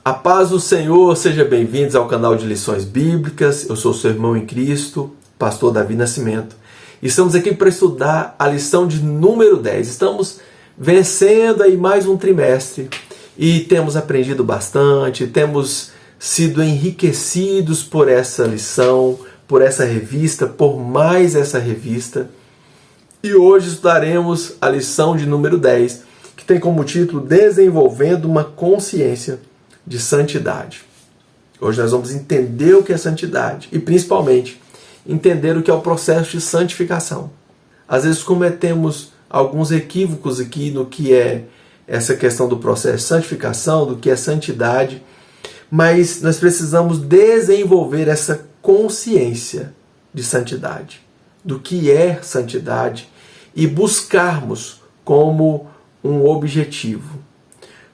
A paz do Senhor, sejam bem-vindos ao canal de Lições Bíblicas. Eu sou seu irmão em Cristo, pastor Davi Nascimento. Estamos aqui para estudar a lição de número 10. Estamos vencendo aí mais um trimestre e temos aprendido bastante, temos sido enriquecidos por essa lição, por essa revista, por mais essa revista. E hoje estudaremos a lição de número 10, que tem como título Desenvolvendo uma Consciência de Santidade. Hoje nós vamos entender o que é santidade e principalmente entender o que é o processo de santificação. Às vezes cometemos alguns equívocos aqui no que é essa questão do processo de santificação, do que é santidade, mas nós precisamos desenvolver essa consciência de santidade, do que é santidade e buscarmos como um objetivo,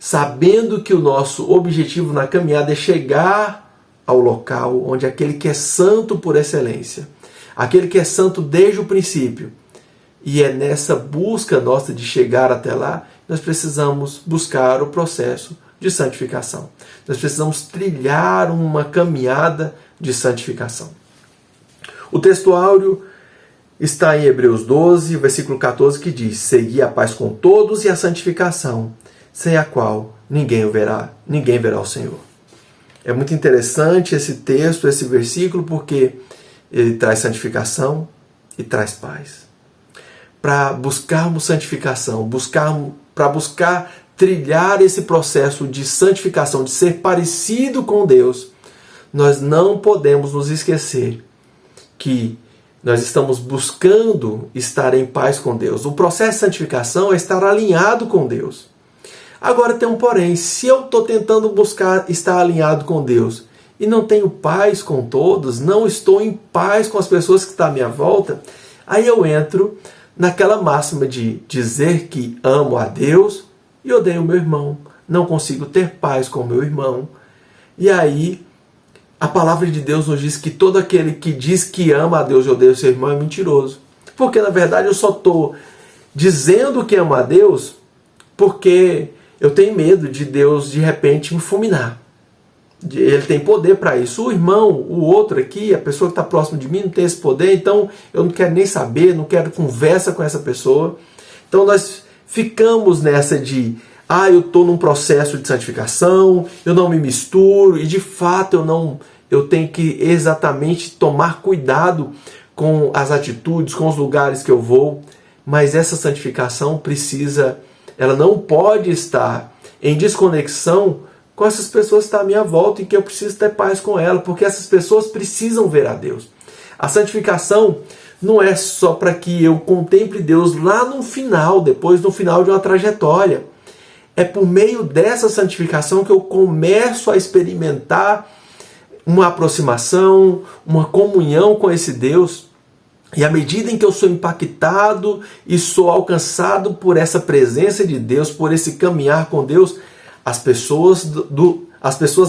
sabendo que o nosso objetivo na caminhada é chegar ao local onde aquele que é santo por excelência, aquele que é santo desde o princípio, e é nessa busca nossa de chegar até lá, nós precisamos buscar o processo de santificação. Nós precisamos trilhar uma caminhada de santificação. O texto áureo está em Hebreus 12, versículo 14, que diz: segui a paz com todos e a santificação, sem a qual ninguém verá o Senhor. É muito interessante esse texto, esse versículo, porque ele traz santificação e traz paz. Para buscarmos santificação, para buscar trilhar esse processo de santificação, de ser parecido com Deus, nós não podemos nos esquecer que nós estamos buscando estar em paz com Deus. O processo de santificação é estar alinhado com Deus. Agora tem um porém, se eu estou tentando buscar estar alinhado com Deus e não tenho paz com todos, não estou em paz com as pessoas que estão à minha volta, aí eu entro naquela máxima de dizer que amo a Deus e odeio o meu irmão, não consigo ter paz com o meu irmão. E aí a palavra de Deus nos diz que todo aquele que diz que ama a Deus e odeia o seu irmão é mentiroso. Porque na verdade eu só estou dizendo que amo a Deus porque eu tenho medo de Deus de repente me fulminar. Ele tem poder para isso. O irmão, o outro aqui, a pessoa que está próximo de mim não tem esse poder, então eu não quero nem saber, não quero conversa com essa pessoa. Então nós ficamos nessa de eu estou num processo de santificação, eu não me misturo, e de fato eu tenho que exatamente tomar cuidado com as atitudes, com os lugares que eu vou, mas essa santificação ela não pode estar em desconexão com essas pessoas que estão à minha volta e que eu preciso ter paz com elas, porque essas pessoas precisam ver a Deus. A santificação não é só para que eu contemple Deus lá no final de uma trajetória. É por meio dessa santificação que eu começo a experimentar uma aproximação, uma comunhão com esse Deus. E à medida em que eu sou impactado e sou alcançado por essa presença de Deus, por esse caminhar com Deus, as pessoas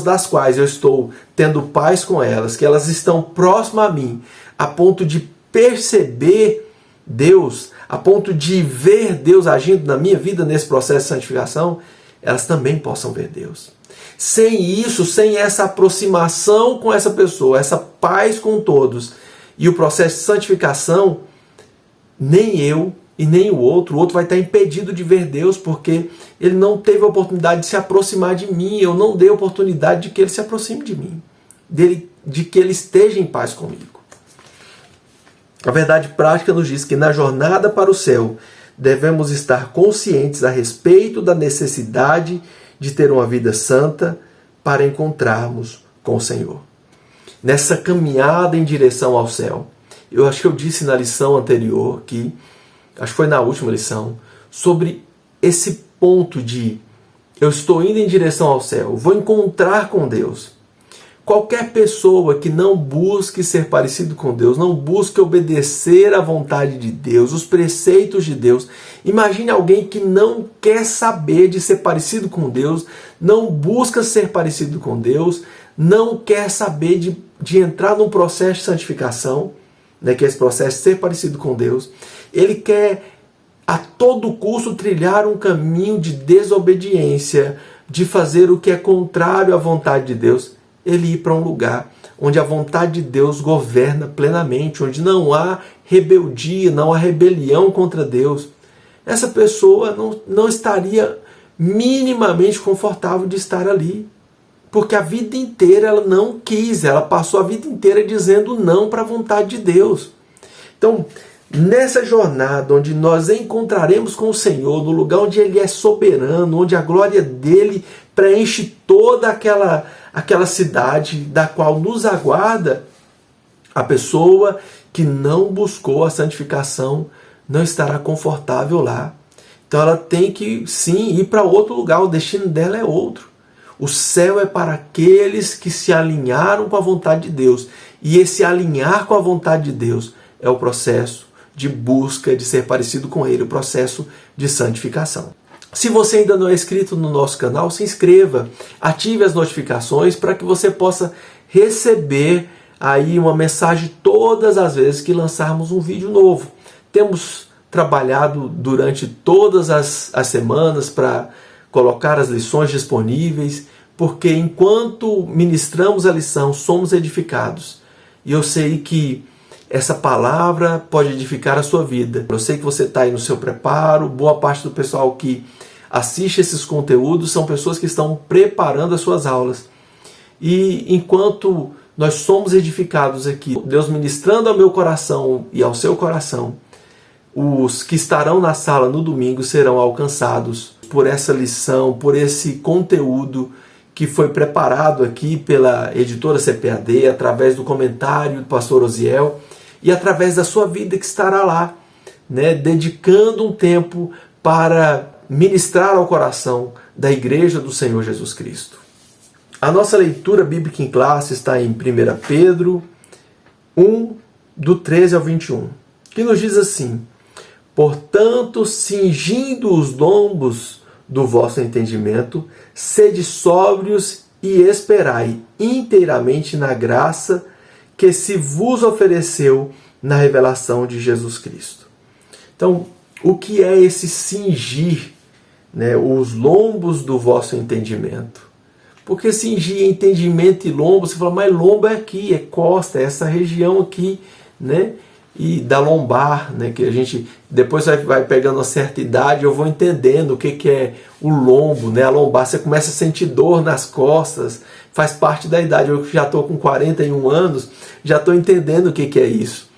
das quais eu estou tendo paz com elas, que elas estão próximas a mim, a ponto de perceber Deus, a ponto de ver Deus agindo na minha vida nesse processo de santificação, elas também possam ver Deus. Sem isso, sem essa aproximação com essa pessoa, essa paz com todos, e o processo de santificação, nem eu e nem o outro vai estar impedido de ver Deus, porque ele não teve a oportunidade de se aproximar de mim, eu não dei a oportunidade de que ele se aproxime de mim, de que ele esteja em paz comigo. A verdade prática nos diz que na jornada para o céu devemos estar conscientes a respeito da necessidade de ter uma vida santa para encontrarmos com o Senhor. Nessa caminhada em direção ao céu, eu acho que eu disse na lição anterior, acho que foi na última lição, sobre esse ponto de eu estou indo em direção ao céu, vou encontrar com Deus. Qualquer pessoa que não busque ser parecido com Deus, não busque obedecer à vontade de Deus, os preceitos de Deus. Imagine alguém que não quer saber de ser parecido com Deus, não busca ser parecido com Deus, não quer saber de entrar num processo de santificação, que é esse processo de ser parecido com Deus. Ele quer a todo custo trilhar um caminho de desobediência, de fazer o que é contrário à vontade de Deus, ele ir para um lugar onde a vontade de Deus governa plenamente, onde não há rebeldia, não há rebelião contra Deus. Essa pessoa não estaria minimamente confortável de estar ali. Porque a vida inteira ela não quis, ela passou a vida inteira dizendo não para a vontade de Deus. Então, nessa jornada onde nós encontraremos com o Senhor, no lugar onde Ele é soberano, onde a glória dEle preenche toda aquela cidade da qual nos aguarda, a pessoa que não buscou a santificação não estará confortável lá. Então ela tem que sim ir para outro lugar, o destino dela é outro. O céu é para aqueles que se alinharam com a vontade de Deus. E esse alinhar com a vontade de Deus é o processo de busca de ser parecido com Ele, o processo de santificação. Se você ainda não é inscrito no nosso canal, se inscreva, ative as notificações para que você possa receber aí uma mensagem todas as vezes que lançarmos um vídeo novo. Temos trabalhado durante todas as semanas para colocar as lições disponíveis, porque enquanto ministramos a lição, somos edificados. E eu sei que essa palavra pode edificar a sua vida. Eu sei que você está aí no seu preparo, boa parte do pessoal que assiste esses conteúdos são pessoas que estão preparando as suas aulas. E enquanto nós somos edificados aqui, Deus ministrando ao meu coração e ao seu coração, os que estarão na sala no domingo serão alcançados por essa lição, por esse conteúdo que foi preparado aqui pela editora CPAD, através do comentário do pastor Osiel e através da sua vida que estará lá, né, dedicando um tempo para ministrar ao coração da Igreja do Senhor Jesus Cristo. A nossa leitura bíblica em classe está em 1 Pedro 1, do 13 ao 21, que nos diz assim: portanto, cingindo os lombos do vosso entendimento, sede sóbrios e esperai inteiramente na graça que se vos ofereceu na revelação de Jesus Cristo. Então, o que é esse cingir, né, os lombos do vosso entendimento? Porque cingir entendimento e lombo, você fala, mas lombo é aqui, é costa, é essa região aqui, né? E da lombar, né, que a gente depois vai pegando uma certa idade, eu vou entendendo o que é o lombo, né, a lombar, você começa a sentir dor nas costas, faz parte da idade. Eu já estou com 41 anos, já estou entendendo o que é isso.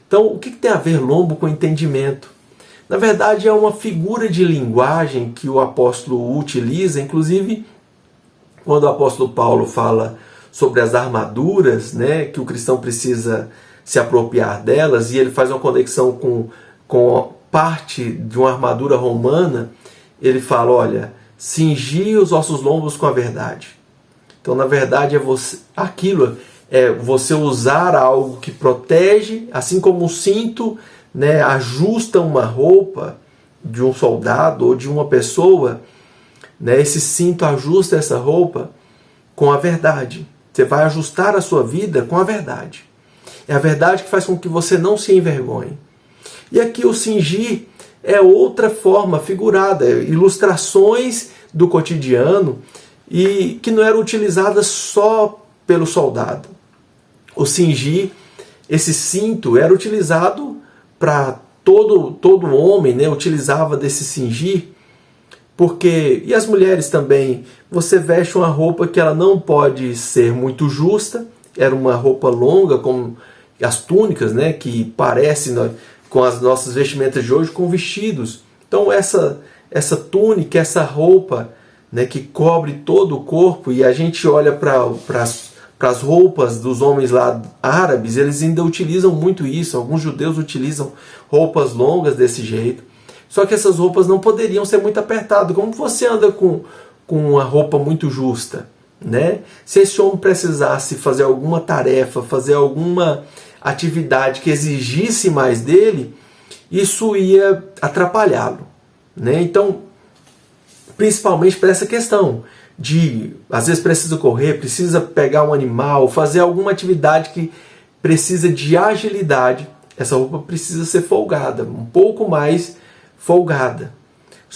Então, o que tem a ver lombo com entendimento? Na verdade, é uma figura de linguagem que o apóstolo utiliza, inclusive quando o apóstolo Paulo fala sobre as armaduras, né, que o cristão precisa se apropriar delas, e ele faz uma conexão com parte de uma armadura romana. Ele fala, olha, cingi os vossos lombos com a verdade. Então, na verdade, aquilo é você usar algo que protege, assim como o cinto, né, ajusta uma roupa de um soldado ou de uma pessoa, né, esse cinto ajusta essa roupa com a verdade. Você vai ajustar a sua vida com a verdade. É a verdade que faz com que você não se envergonhe. E aqui o cingir é outra forma figurada, ilustrações do cotidiano e que não eram utilizadas só pelo soldado. O cingir, esse cinto, era utilizado para todo homem, né, utilizava desse cingir, porque, e as mulheres também, você veste uma roupa que ela não pode ser muito justa, era uma roupa longa, como as túnicas, né, que parecem com as nossas vestimentas de hoje, com vestidos. Então essa túnica, essa roupa, né, que cobre todo o corpo, e a gente olha para as roupas dos homens lá árabes, eles ainda utilizam muito isso. Alguns judeus utilizam roupas longas desse jeito. Só que essas roupas não poderiam ser muito apertadas. Como você anda com uma roupa muito justa, né? Se esse homem precisasse fazer alguma tarefa, fazer alguma atividade que exigisse mais dele, isso ia atrapalhá-lo, né? Então, principalmente para essa questão de, às vezes precisa correr, precisa pegar um animal, fazer alguma atividade que precisa de agilidade, essa roupa precisa ser folgada, um pouco mais folgada.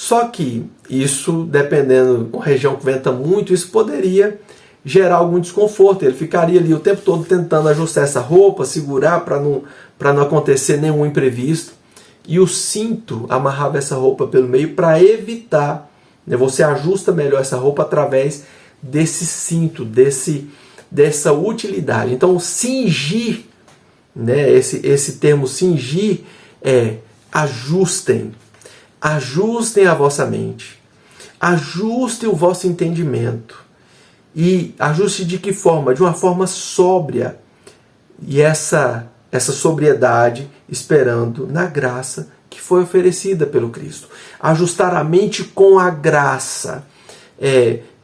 Só que isso, dependendo da região que venta muito, isso poderia gerar algum desconforto. Ele ficaria ali o tempo todo tentando ajustar essa roupa, segurar para não acontecer nenhum imprevisto. E o cinto amarrava essa roupa pelo meio para evitar, né? Você ajusta melhor essa roupa através desse cinto, dessa utilidade. Então, cingir, né? Esse termo cingir é ajustem. Ajustem a vossa mente. Ajustem o vosso entendimento. E ajuste de que forma? De uma forma sóbria. E essa sobriedade esperando na graça que foi oferecida pelo Cristo. Ajustar a mente com a graça.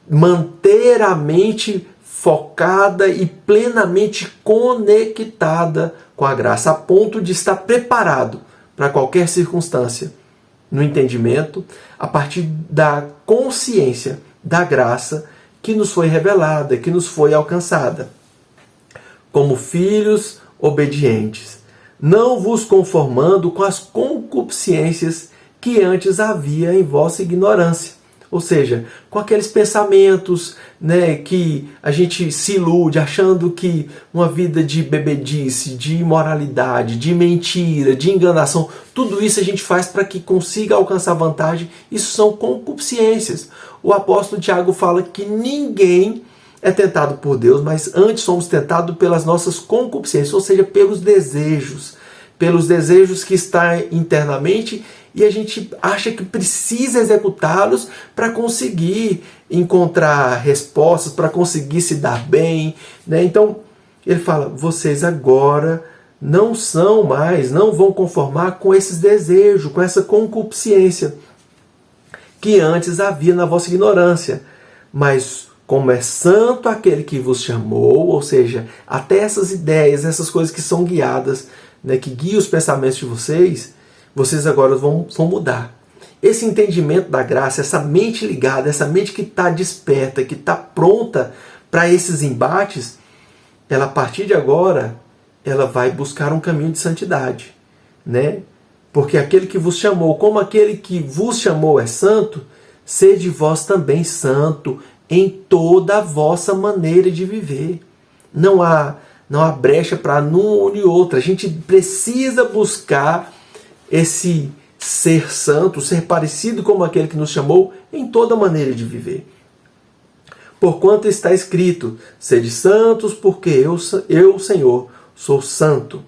Manter a mente focada e plenamente conectada com a graça, a ponto de estar preparado para qualquer circunstância, no entendimento, a partir da consciência da graça que nos foi revelada, que nos foi alcançada. Como filhos obedientes, não vos conformando com as concupiscências que antes havia em vossa ignorância. Ou seja, com aqueles pensamentos, né, que a gente se ilude achando que uma vida de bebedice, de imoralidade, de mentira, de enganação, tudo isso a gente faz para que consiga alcançar vantagem. Isso são concupiscências. O apóstolo Tiago fala que ninguém é tentado por Deus, mas antes somos tentados pelas nossas concupiscências, ou seja, pelos desejos que estão internamente, e a gente acha que precisa executá-los para conseguir encontrar respostas, para conseguir se dar bem, né? Então, ele fala, vocês agora não vão conformar com esses desejos, com essa concupiscência que antes havia na vossa ignorância. Mas como é santo aquele que vos chamou, ou seja, até essas ideias, essas coisas que são guiadas, né, que guiam os pensamentos de vocês agora vão mudar. Esse entendimento da graça, essa mente ligada, essa mente que está desperta, que está pronta para esses embates, ela a partir de agora, ela vai buscar um caminho de santidade, né? Porque aquele que vos chamou, como aquele que vos chamou é santo, sede vós também santo em toda a vossa maneira de viver. Não há brecha para um e outro. A gente precisa buscar esse ser santo, ser parecido como aquele que nos chamou em toda maneira de viver. Porquanto está escrito, sede santos, porque eu, Senhor, sou santo.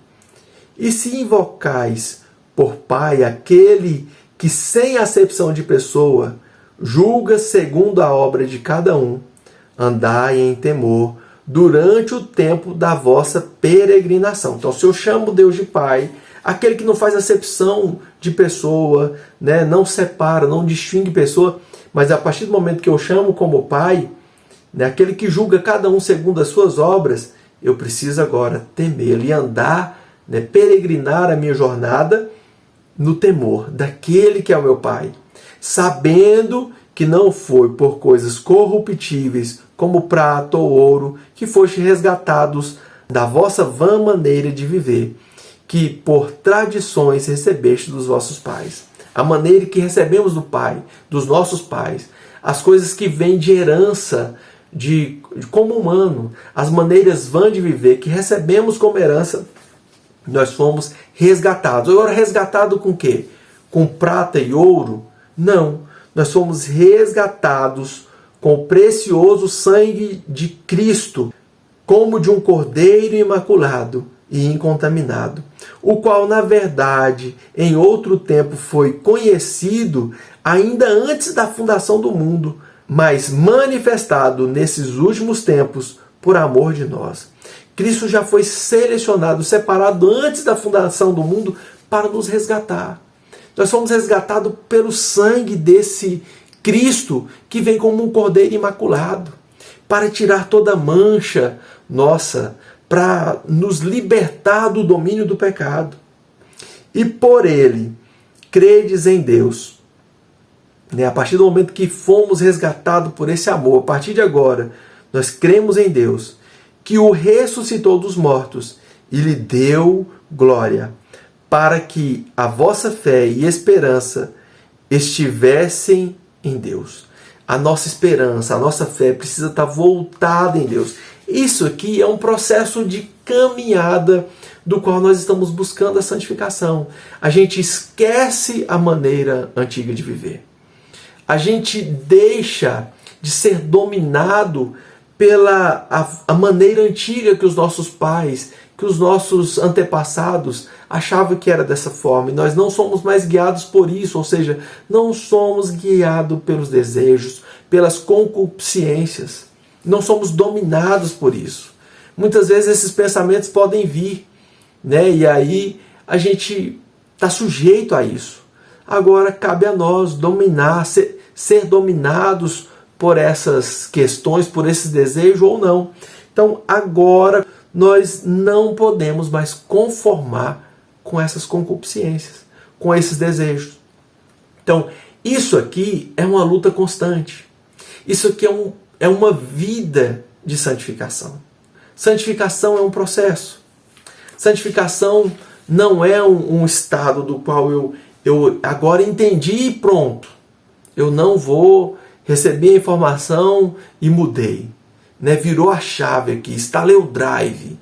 E se invocais por Pai aquele que sem acepção de pessoa julga segundo a obra de cada um, andai em temor durante o tempo da vossa peregrinação. Então, se eu chamo Deus de Pai, aquele que não faz acepção de pessoa, né, não separa, não distingue pessoa, mas a partir do momento que eu chamo como Pai, né, aquele que julga cada um segundo as suas obras, eu preciso agora temê-lo e andar, né, peregrinar a minha jornada no temor daquele que é o meu Pai, sabendo que não foi por coisas corruptíveis como prata ou ouro que foste resgatados da vossa vã maneira de viver, que por tradições recebeste dos vossos pais. A maneira que recebemos do Pai, dos nossos pais, as coisas que vêm de herança, como humano, as maneiras vãs de viver que recebemos como herança, nós fomos resgatados. Agora, resgatado com o quê? Com prata e ouro? Não. Nós fomos resgatados com o precioso sangue de Cristo, como de um cordeiro imaculado e incontaminado, o qual, na verdade, em outro tempo foi conhecido ainda antes da fundação do mundo, mas manifestado nesses últimos tempos por amor de nós. Cristo já foi selecionado, separado antes da fundação do mundo para nos resgatar. Nós fomos resgatados pelo sangue desse Cristo que vem como um cordeiro imaculado, para tirar toda mancha nossa, para nos libertar do domínio do pecado. E por ele, credes em Deus. A partir do momento que fomos resgatados por esse amor, a partir de agora, nós cremos em Deus, que o ressuscitou dos mortos e lhe deu glória, para que a vossa fé e esperança estivessem em Deus. A nossa esperança, a nossa fé precisa estar voltada em Deus. Isso aqui é um processo de caminhada do qual nós estamos buscando a santificação. A gente esquece a maneira antiga de viver. A gente deixa de ser dominado pela a maneira antiga que os nossos pais, que os nossos antepassados achavam que era dessa forma. E nós não somos mais guiados por isso, ou seja, não somos guiados pelos desejos, pelas concupiscências. Não somos dominados por isso. Muitas vezes esses pensamentos podem vir, né? E aí a gente está sujeito a isso. Agora cabe a nós dominar, ser dominados por essas questões, por esses desejos ou não. Então agora nós não podemos mais conformar com essas concupiscências, com esses desejos. Então isso aqui é uma luta constante. Isso aqui é uma vida de santificação. Santificação é um processo. Santificação não é um estado do qual eu agora entendi e pronto. Eu não vou receber a informação e mudei. Né? Virou a chave aqui, instalei o drive.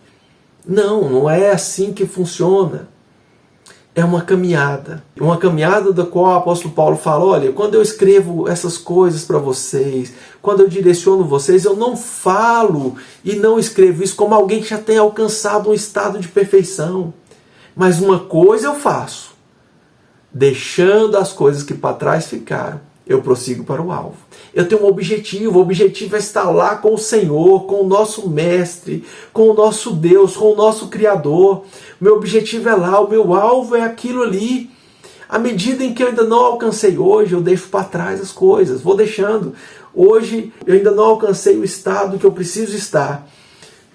Não é assim que funciona. É uma caminhada. Uma caminhada da qual o apóstolo Paulo fala, olha, quando eu escrevo essas coisas para vocês, quando eu direciono vocês, eu não falo e não escrevo isso como alguém que já tem alcançado um estado de perfeição. Mas uma coisa eu faço, deixando as coisas que para trás ficaram, eu prossigo para o alvo. Eu tenho um objetivo, o objetivo é estar lá com o Senhor, com o nosso Mestre, com o nosso Deus, com o nosso Criador. O meu objetivo é lá, o meu alvo é aquilo ali. À medida em que eu ainda não alcancei hoje, eu deixo para trás as coisas, vou deixando. Hoje eu ainda não alcancei o estado que eu preciso estar,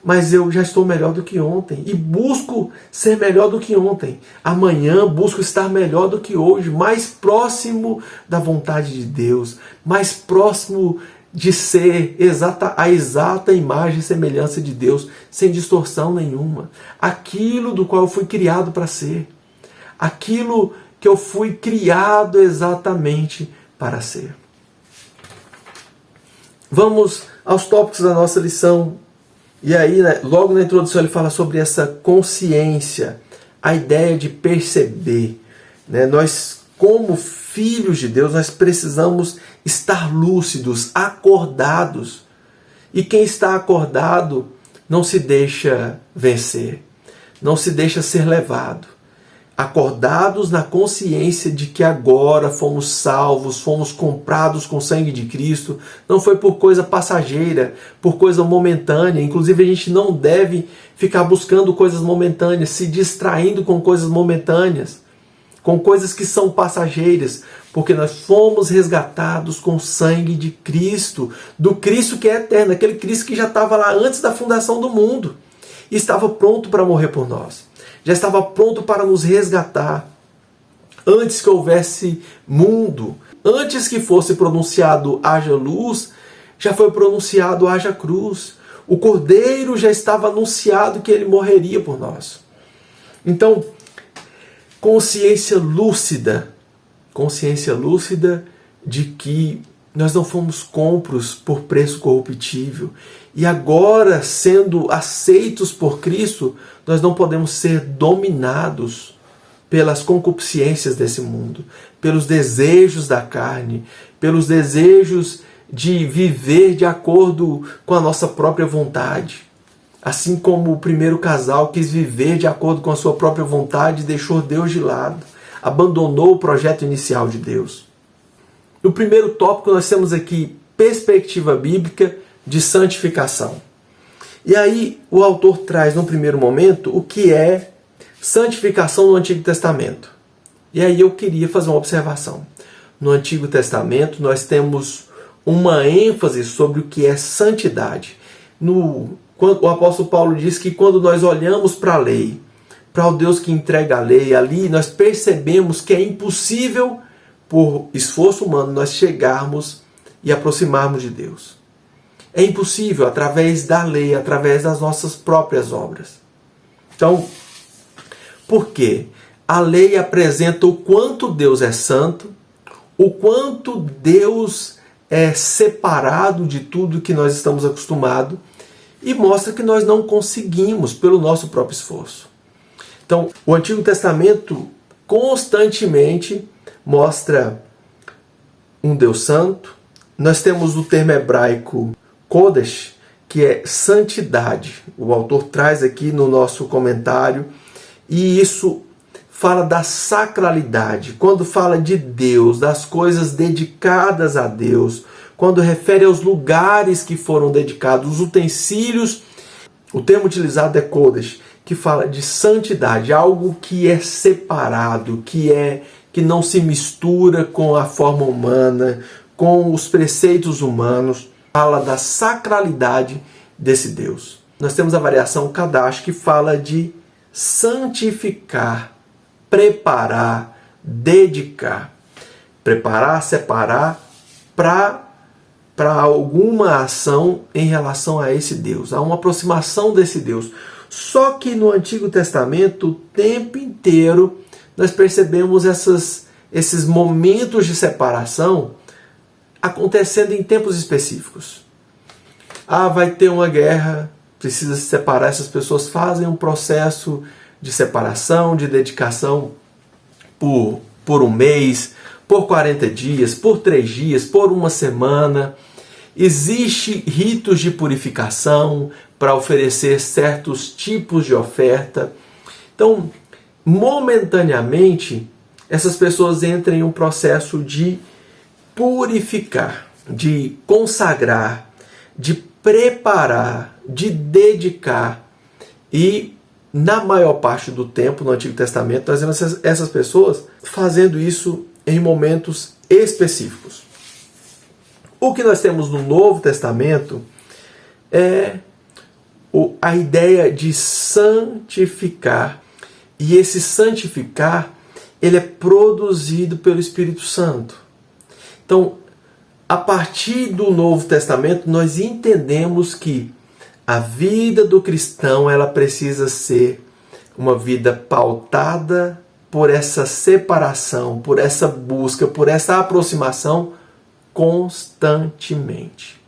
mas eu já estou melhor do que ontem e busco ser melhor do que ontem. Amanhã busco estar melhor do que hoje, mais próximo da vontade de Deus, mais próximo de ser a exata imagem e semelhança de Deus, sem distorção nenhuma. Aquilo do qual eu fui criado para ser. Aquilo que eu fui criado exatamente para ser. Vamos aos tópicos da nossa lição. E aí, né, logo na introdução, ele fala sobre essa consciência, a ideia de perceber. Né? Nós, como filhos de Deus, nós precisamos estar lúcidos, acordados. E quem está acordado não se deixa vencer, não se deixa ser levado. Acordados na consciência de que agora fomos salvos, fomos comprados com o sangue de Cristo, não foi por coisa passageira, por coisa momentânea. Inclusive a gente não deve ficar buscando coisas momentâneas, se distraindo com coisas momentâneas, com coisas que são passageiras, porque nós fomos resgatados com o sangue de Cristo, do Cristo que é eterno, aquele Cristo que já estava lá antes da fundação do mundo e estava pronto para morrer por nós. Já estava pronto para nos resgatar. Antes que houvesse mundo, antes que fosse pronunciado haja luz, já foi pronunciado haja cruz. O Cordeiro já estava anunciado que ele morreria por nós. Então, consciência lúcida de que nós não fomos compros por preço corruptível. E agora, sendo aceitos por Cristo, nós não podemos ser dominados pelas concupiscências desse mundo, pelos desejos da carne, pelos desejos de viver de acordo com a nossa própria vontade. Assim como o primeiro casal quis viver de acordo com a sua própria vontade e deixou Deus de lado, abandonou o projeto inicial de Deus. No primeiro tópico nós temos aqui perspectiva bíblica de santificação. E aí o autor traz no primeiro momento o que é santificação no Antigo Testamento. E aí eu queria fazer uma observação. No Antigo Testamento nós temos uma ênfase sobre o que é santidade. O apóstolo Paulo diz que quando nós olhamos para a lei, para o Deus que entrega a lei, ali nós percebemos que é impossível, por esforço humano, nós chegarmos e aproximarmos de Deus. É impossível através da lei, através das nossas próprias obras. Então, por quê? A lei apresenta o quanto Deus é santo, o quanto Deus é separado de tudo que nós estamos acostumados e mostra que nós não conseguimos pelo nosso próprio esforço. Então, o Antigo Testamento constantemente mostra um Deus santo. Nós temos o termo hebraico Kodesh, que é santidade. O autor traz aqui no nosso comentário, e isso fala da sacralidade. Quando fala de Deus, das coisas dedicadas a Deus, quando refere aos lugares que foram dedicados, os utensílios, o termo utilizado é Kodesh, que fala de santidade, algo que é separado, que não se mistura com a forma humana, com os preceitos humanos, fala da sacralidade desse Deus. Nós temos a variação Kadash, que fala de santificar, preparar, dedicar. Preparar, separar para alguma ação em relação a esse Deus, a uma aproximação desse Deus. Só que no Antigo Testamento, o tempo inteiro, nós percebemos esses momentos de separação acontecendo em tempos específicos. Vai ter uma guerra, precisa se separar, essas pessoas fazem um processo de separação, de dedicação por um mês, por 40 dias, por 3 dias, por uma semana. Existem ritos de purificação para oferecer certos tipos de oferta. Então, momentaneamente, essas pessoas entram em um processo de purificar, de consagrar, de preparar, de dedicar. E na maior parte do tempo, no Antigo Testamento, nós vemos essas pessoas fazendo isso em momentos específicos. O que nós temos no Novo Testamento é a ideia de santificar. E esse santificar, ele é produzido pelo Espírito Santo. Então, a partir do Novo Testamento, nós entendemos que a vida do cristão, ela precisa ser uma vida pautada por essa separação, por essa busca, por essa aproximação constantemente.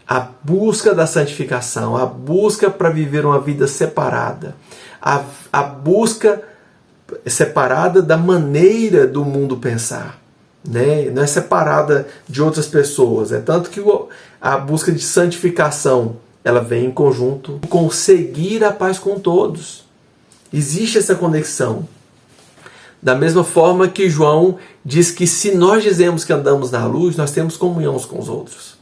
A busca da santificação, a busca para viver uma vida separada, a busca separada da maneira do mundo pensar, né? Não é separada de outras pessoas. É tanto que a busca de santificação, ela vem em conjunto com conseguir a paz com todos. Existe essa conexão. Da mesma forma que João diz que se nós dizemos que andamos na luz, nós temos comunhão uns com os outros.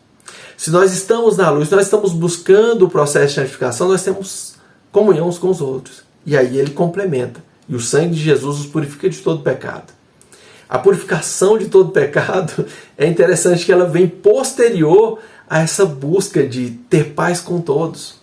Se nós estamos na luz, nós estamos buscando o processo de santificação, nós temos comunhão uns com os outros. E aí ele complementa. E o sangue de Jesus os purifica de todo pecado. A purificação de todo pecado é interessante que ela vem posterior a essa busca de ter paz com todos.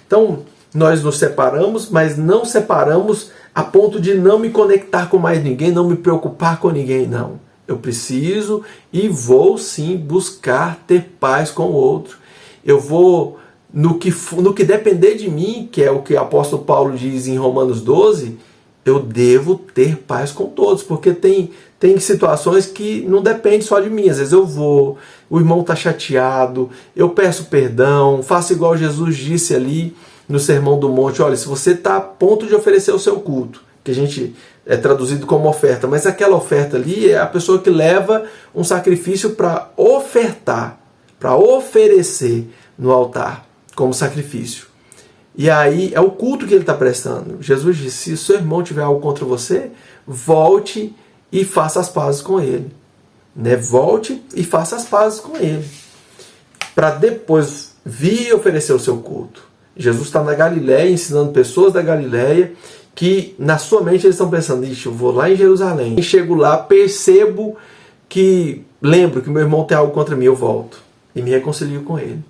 Então, nós nos separamos, mas não separamos a ponto de não me conectar com mais ninguém, não me preocupar com ninguém, não. Eu preciso e vou sim buscar ter paz com o outro. Eu vou, no que depender de mim, que é o que o apóstolo Paulo diz em Romanos 12, eu devo ter paz com todos, porque tem situações que não dependem só de mim. Às vezes eu vou, o irmão está chateado, eu peço perdão, faço igual Jesus disse ali no Sermão do Monte. Olha, se você está a ponto de oferecer o seu culto, que a gente é traduzido como oferta, mas aquela oferta ali é a pessoa que leva um sacrifício para ofertar, para oferecer no altar como sacrifício. E aí é o culto que ele está prestando. Jesus disse, se o seu irmão tiver algo contra você, volte e faça as pazes com ele. Né? Volte e faça as pazes com ele. Para depois vir oferecer o seu culto. Jesus está na Galileia, ensinando pessoas da Galileia, que na sua mente eles estão pensando, eu vou lá em Jerusalém, chego lá, percebo que, lembro que meu irmão tem algo contra mim, eu volto e me reconcilio com ele.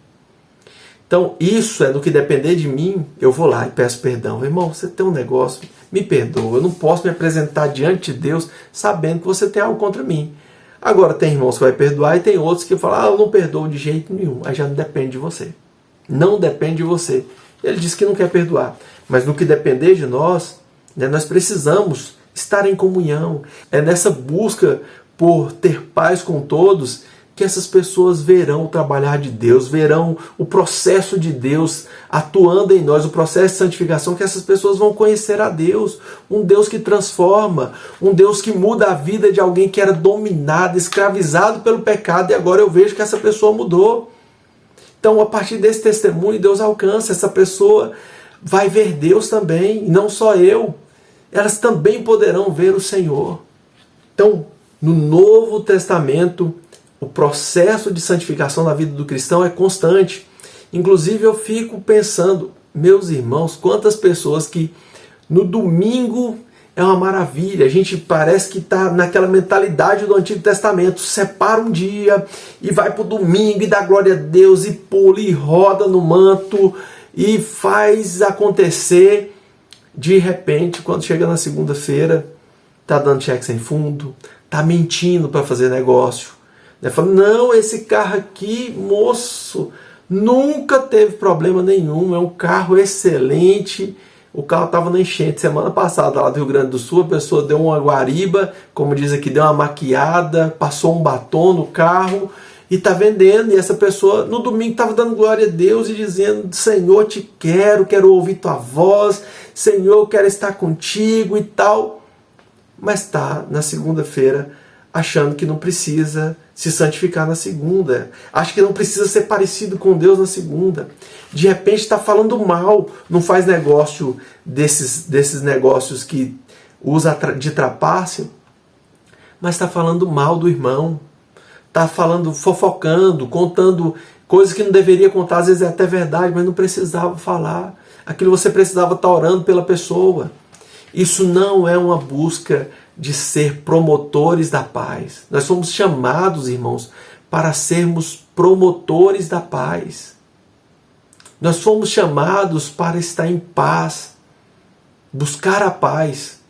Então isso é no que depender de mim, eu vou lá e peço perdão. Irmão, você tem um negócio, me perdoa, eu não posso me apresentar diante de Deus sabendo que você tem algo contra mim. Agora tem irmãos que vai perdoar e tem outros que falam, eu não perdoo de jeito nenhum, aí já não depende de você. Não depende de você. Ele diz que não quer perdoar. Mas no que depender de nós, né, nós precisamos estar em comunhão. É nessa busca por ter paz com todos, que essas pessoas verão o trabalhar de Deus, verão o processo de Deus atuando em nós, o processo de santificação, que essas pessoas vão conhecer a Deus, um Deus que transforma, um Deus que muda a vida de alguém que era dominado, escravizado pelo pecado, e agora eu vejo que essa pessoa mudou. Então, a partir desse testemunho, Deus alcança, essa pessoa vai ver Deus também, e não só eu, elas também poderão ver o Senhor. Então, no Novo Testamento, o processo de santificação na vida do cristão é constante. Inclusive eu fico pensando, meus irmãos, quantas pessoas que no domingo é uma maravilha, a gente parece que está naquela mentalidade do Antigo Testamento, separa um dia e vai para o domingo e dá glória a Deus e pula e roda no manto e faz acontecer. De repente, quando chega na segunda-feira, está dando cheque sem fundo, está mentindo para fazer negócio. Falando, não, esse carro aqui, moço, nunca teve problema nenhum, é um carro excelente. O carro estava na enchente semana passada lá do Rio Grande do Sul, a pessoa deu uma guariba, como diz aqui, deu uma maquiada, passou um batom no carro e está vendendo. E essa pessoa no domingo estava dando glória a Deus e dizendo, Senhor, te quero ouvir tua voz, Senhor, eu quero estar contigo e tal. Mas está na segunda-feira achando que não precisa se santificar na segunda, acha que não precisa ser parecido com Deus na segunda. De repente está falando mal, não faz negócio desses negócios que usa de trapace, mas está falando mal do irmão, está falando, fofocando, contando coisas que não deveria contar, às vezes é até verdade, mas não precisava falar. Aquilo você precisava estar orando pela pessoa. Isso não é uma busca de ser promotores da paz. Nós somos chamados, irmãos, para sermos promotores da paz. Nós fomos chamados para estar em paz, buscar a paz.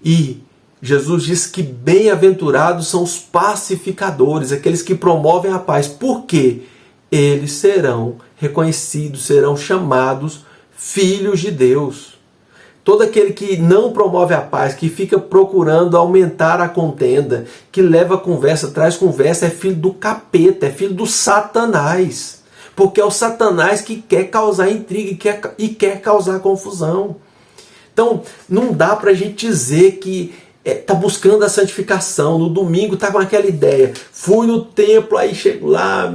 E Jesus diz que bem-aventurados são os pacificadores, aqueles que promovem a paz. Por quê? Eles serão reconhecidos, serão chamados filhos de Deus. Todo aquele que não promove a paz, que fica procurando aumentar a contenda, que leva conversa, traz conversa, é filho do capeta, é filho do Satanás. Porque é o Satanás que quer causar intriga e quer causar confusão. Então, não dá para a gente dizer que está buscando a santificação. No domingo está com aquela ideia. Fui no templo, aí chego lá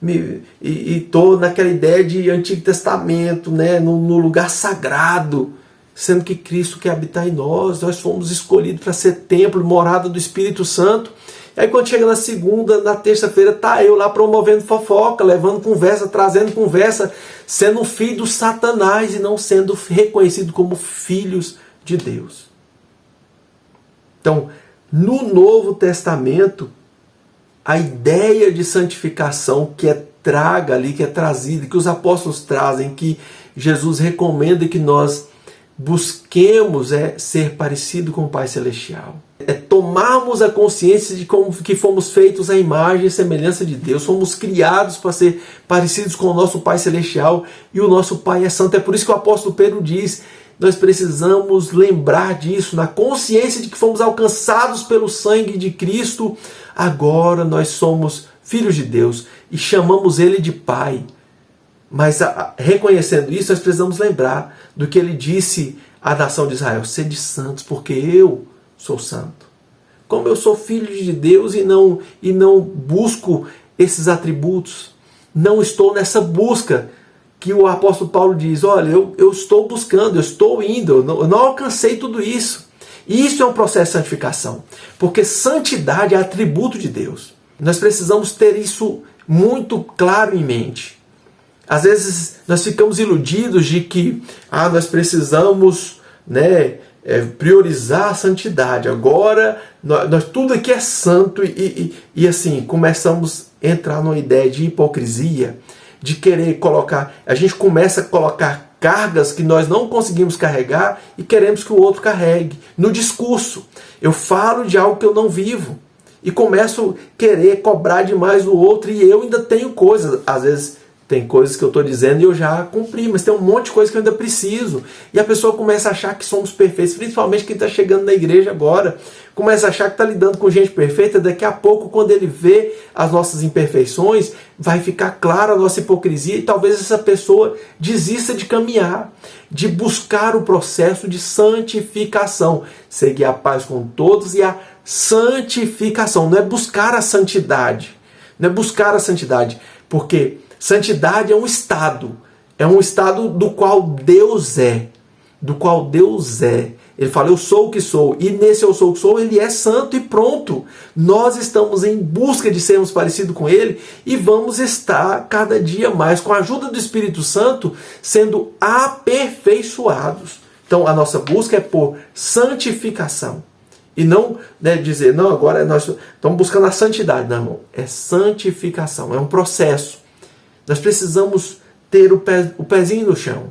e estou naquela ideia de Antigo Testamento, né, no lugar sagrado. Sendo que Cristo quer habitar em nós, nós fomos escolhidos para ser templo, morada do Espírito Santo. E aí quando chega na segunda, na terça-feira, tá eu lá promovendo fofoca, levando conversa, trazendo conversa, sendo um filho do Satanás e não sendo reconhecido como filhos de Deus. Então, no Novo Testamento, a ideia de santificação que é traga ali, que é trazida, que os apóstolos trazem, que Jesus recomenda que nós busquemos ser parecido com o Pai Celestial. É tomarmos a consciência de que fomos feitos à imagem e semelhança de Deus. Fomos criados para ser parecidos com o nosso Pai Celestial e o nosso Pai é santo. É por isso que o apóstolo Pedro diz, nós precisamos lembrar disso, na consciência de que fomos alcançados pelo sangue de Cristo. Agora nós somos filhos de Deus e chamamos Ele de Pai. Mas reconhecendo isso, nós precisamos lembrar do que ele disse à nação de Israel: sede santos, porque eu sou santo. Como eu sou filho de Deus e não busco esses atributos, não estou nessa busca que o apóstolo Paulo diz, olha, eu estou buscando, eu estou indo, eu não alcancei tudo isso. E isso é um processo de santificação, porque santidade é atributo de Deus. Nós precisamos ter isso muito claro em mente. Às vezes nós ficamos iludidos de que nós precisamos, priorizar a santidade. Agora nós tudo aqui é santo e assim começamos a entrar numa ideia de hipocrisia, de querer colocar. A gente começa a colocar cargas que nós não conseguimos carregar e queremos que o outro carregue. No discurso, eu falo de algo que eu não vivo e começo a querer cobrar demais do outro e eu ainda tenho coisas, às vezes Tem coisas que eu estou dizendo e eu já cumpri, mas tem um monte de coisa que eu ainda preciso. E a pessoa começa a achar que somos perfeitos, principalmente quem está chegando na igreja agora. Começa a achar que está lidando com gente perfeita. Daqui a pouco, quando ele vê as nossas imperfeições, vai ficar clara a nossa hipocrisia e talvez essa pessoa desista de caminhar, de buscar o processo de santificação. Seguir a paz com todos e a santificação. Não é buscar a santidade. Não é buscar a santidade, porque santidade é um estado do qual Deus é, Ele fala, eu sou o que sou, e nesse eu sou o que sou, Ele é santo e pronto. Nós estamos em busca de sermos parecidos com Ele e vamos estar cada dia mais, com a ajuda do Espírito Santo, sendo aperfeiçoados. Então a nossa busca é por santificação. E não dizer, não, agora nós estamos buscando a santidade. Não, irmão, é santificação, é um processo. Nós precisamos ter o pezinho no chão.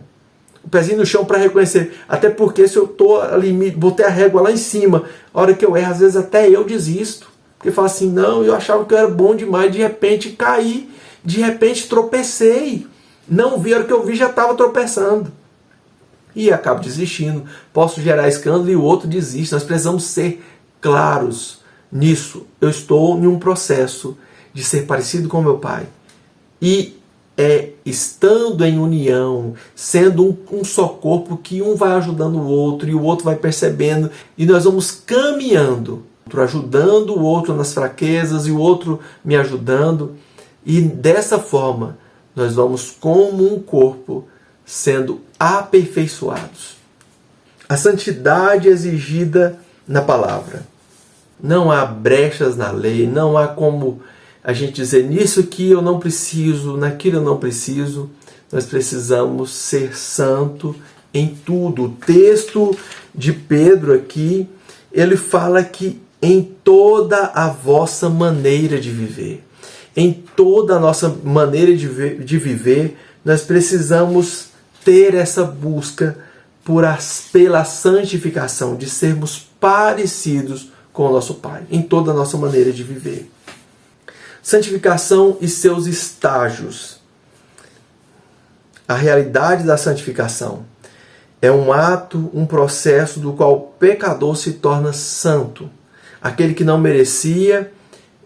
O pezinho no chão para reconhecer. Até porque se eu estou ali, botei a régua lá em cima, a hora que eu erro, às vezes até eu desisto. Porque falo assim, não, eu achava que eu era bom demais, de repente caí, de repente tropecei. Não vi, a hora que eu vi já estava tropeçando. E acabo desistindo. Posso gerar escândalo e o outro desiste. Nós precisamos ser claros nisso. Eu estou em um processo de ser parecido com meu Pai. E estando em união, sendo um só corpo, que um vai ajudando o outro e o outro vai percebendo. E nós vamos caminhando, ajudando o outro nas fraquezas e o outro me ajudando. E dessa forma, nós vamos como um corpo sendo aperfeiçoados. A santidade exigida na palavra. Não há brechas na lei, não há como a gente dizer nisso aqui eu não preciso, naquilo eu não preciso. Nós precisamos ser santo em tudo. O texto de Pedro aqui, ele fala que em toda a vossa maneira de viver, em toda a nossa maneira de viver, nós precisamos ter essa busca pela santificação, de sermos parecidos com o nosso Pai, em toda a nossa maneira de viver. Santificação e seus estágios. A realidade da santificação é um ato, um processo do qual o pecador se torna santo. Aquele que não merecia,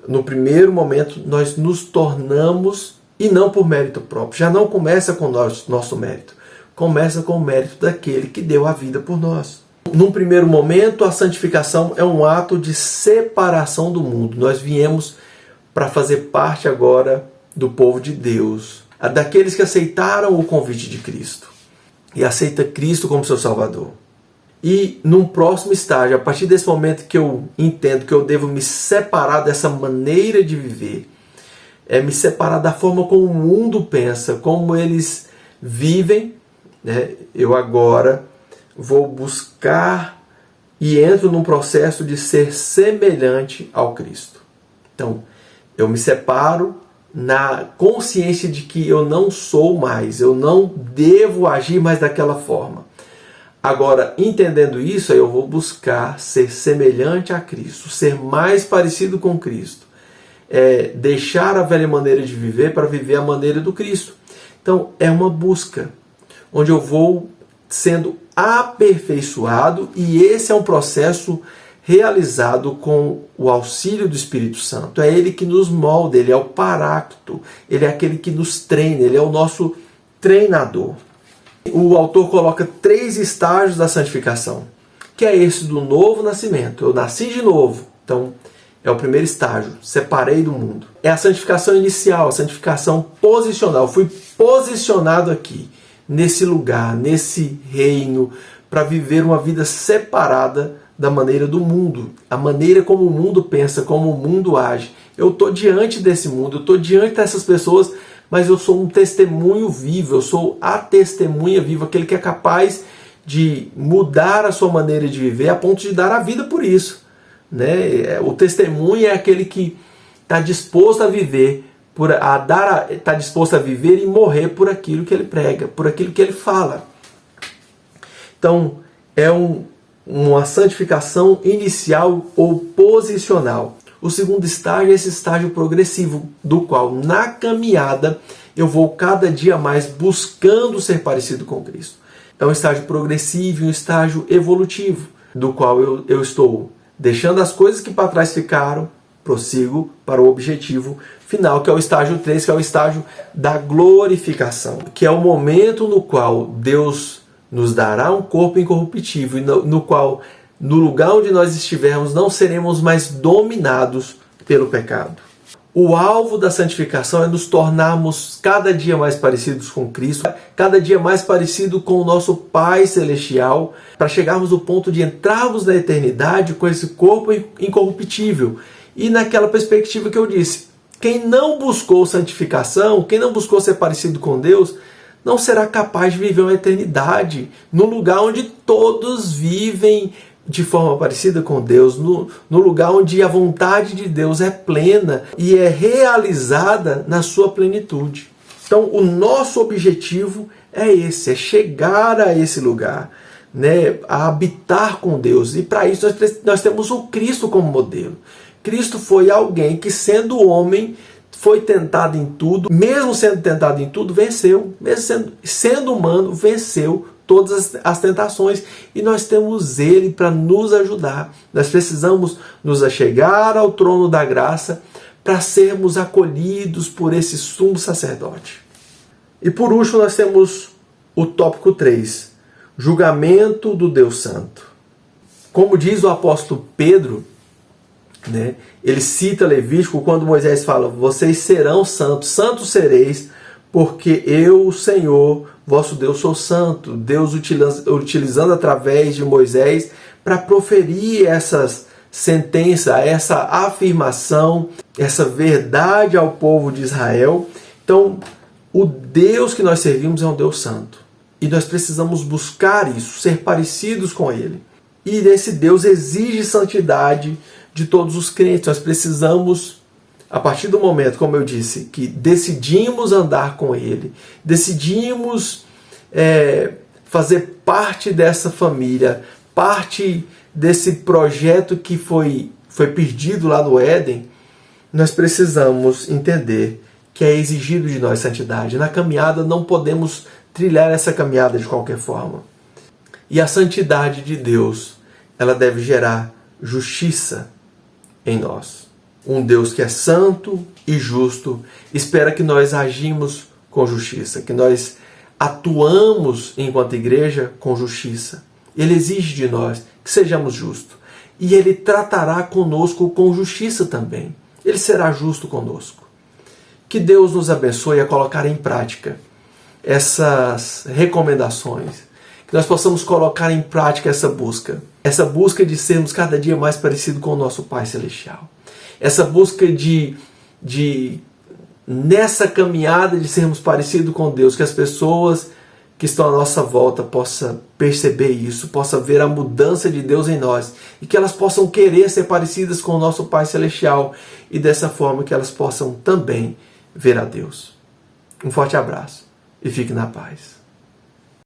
no primeiro momento, nós nos tornamos, e não por mérito próprio. Já não começa com nosso mérito. Começa com o mérito daquele que deu a vida por nós. Num primeiro momento, a santificação é um ato de separação do mundo. Nós viemos para fazer parte agora do povo de Deus, daqueles que aceitaram o convite de Cristo e aceita Cristo como seu Salvador. E num próximo estágio, a partir desse momento que eu entendo que eu devo me separar dessa maneira de viver, me separar da forma como o mundo pensa, como eles vivem, eu agora vou buscar e entro num processo de ser semelhante ao Cristo. Então, eu me separo na consciência de que eu não sou mais, eu não devo agir mais daquela forma. Agora, entendendo isso, eu vou buscar ser semelhante a Cristo, ser mais parecido com Cristo. Deixar a velha maneira de viver para viver a maneira do Cristo. Então, é uma busca, onde eu vou sendo aperfeiçoado, e esse é um processo realizado com o auxílio do Espírito Santo. É Ele que nos molda, Ele é o Paráclito, Ele é aquele que nos treina, Ele é o nosso treinador. O autor coloca 3 estágios da santificação, que é esse do novo nascimento. Eu nasci de novo, então é o primeiro estágio, separei do mundo. É a santificação inicial, a santificação posicional. Eu fui posicionado aqui, nesse lugar, nesse reino, para viver uma vida separada da maneira do mundo, a maneira como o mundo pensa, como o mundo age. Eu estou diante desse mundo, eu estou diante dessas pessoas, mas eu sou um testemunho vivo, eu sou a testemunha viva, aquele que é capaz de mudar a sua maneira de viver a ponto de dar a vida por isso. O testemunho é aquele que está disposto a viver, está disposto a viver e morrer por aquilo que ele prega, por aquilo que ele fala. Então, é uma santificação inicial ou posicional. O segundo estágio é esse estágio progressivo, do qual, na caminhada, eu vou cada dia mais buscando ser parecido com Cristo. É um estágio progressivo, um estágio evolutivo, do qual eu estou deixando as coisas que para trás ficaram, prossigo para o objetivo final, que é o estágio 3, que é o estágio da glorificação, que é o momento no qual Deus nos dará um corpo incorruptível e no qual, no lugar onde nós estivermos, não seremos mais dominados pelo pecado. O alvo da santificação é nos tornarmos cada dia mais parecidos com Cristo, cada dia mais parecido com o nosso Pai Celestial, para chegarmos ao ponto de entrarmos na eternidade com esse corpo incorruptível. E naquela perspectiva que eu disse, quem não buscou santificação, quem não buscou ser parecido com Deus, não será capaz de viver uma eternidade no lugar onde todos vivem de forma parecida com Deus, no lugar onde a vontade de Deus é plena e é realizada na sua plenitude. Então, o nosso objetivo é esse, é chegar a esse lugar, né, a habitar com Deus. E para isso nós temos o Cristo como modelo. Cristo foi alguém que, sendo homem, foi tentado em tudo, mesmo sendo tentado em tudo, venceu. Mesmo sendo humano, venceu todas as tentações, e nós temos Ele para nos ajudar. Nós precisamos nos achegar ao trono da graça para sermos acolhidos por esse sumo sacerdote. E por último nós temos o tópico 3, julgamento do Deus Santo. Como diz o apóstolo Pedro, né, ele cita Levítico quando Moisés fala: vocês serão santos, santos sereis, porque eu, o Senhor, vosso Deus, sou santo. Deus utilizando através de Moisés para proferir essas sentenças, essa afirmação, essa verdade ao povo de Israel. Então, o Deus que nós servimos é um Deus santo. E nós precisamos buscar isso, ser parecidos com Ele. E esse Deus exige santidade de todos os crentes. Nós precisamos, a partir do momento, como eu disse, que decidimos andar com Ele, decidimos fazer parte dessa família, parte desse projeto que foi perdido lá no Éden, nós precisamos entender que é exigido de nós santidade. Na caminhada não podemos trilhar essa caminhada de qualquer forma. E a santidade de Deus, ela deve gerar justiça em nós. Um Deus que é santo e justo espera que nós agimos com justiça, que nós atuamos enquanto igreja com justiça. Ele exige de nós que sejamos justos. E Ele tratará conosco com justiça também. Ele será justo conosco. Que Deus nos abençoe a colocar em prática essas recomendações. Que nós possamos colocar em prática essa busca de sermos cada dia mais parecidos com o nosso Pai Celestial. Essa busca de nessa caminhada de sermos parecidos com Deus, que as pessoas que estão à nossa volta possam perceber isso, possam ver a mudança de Deus em nós e que elas possam querer ser parecidas com o nosso Pai Celestial e dessa forma que elas possam também ver a Deus. Um forte abraço e fique na paz.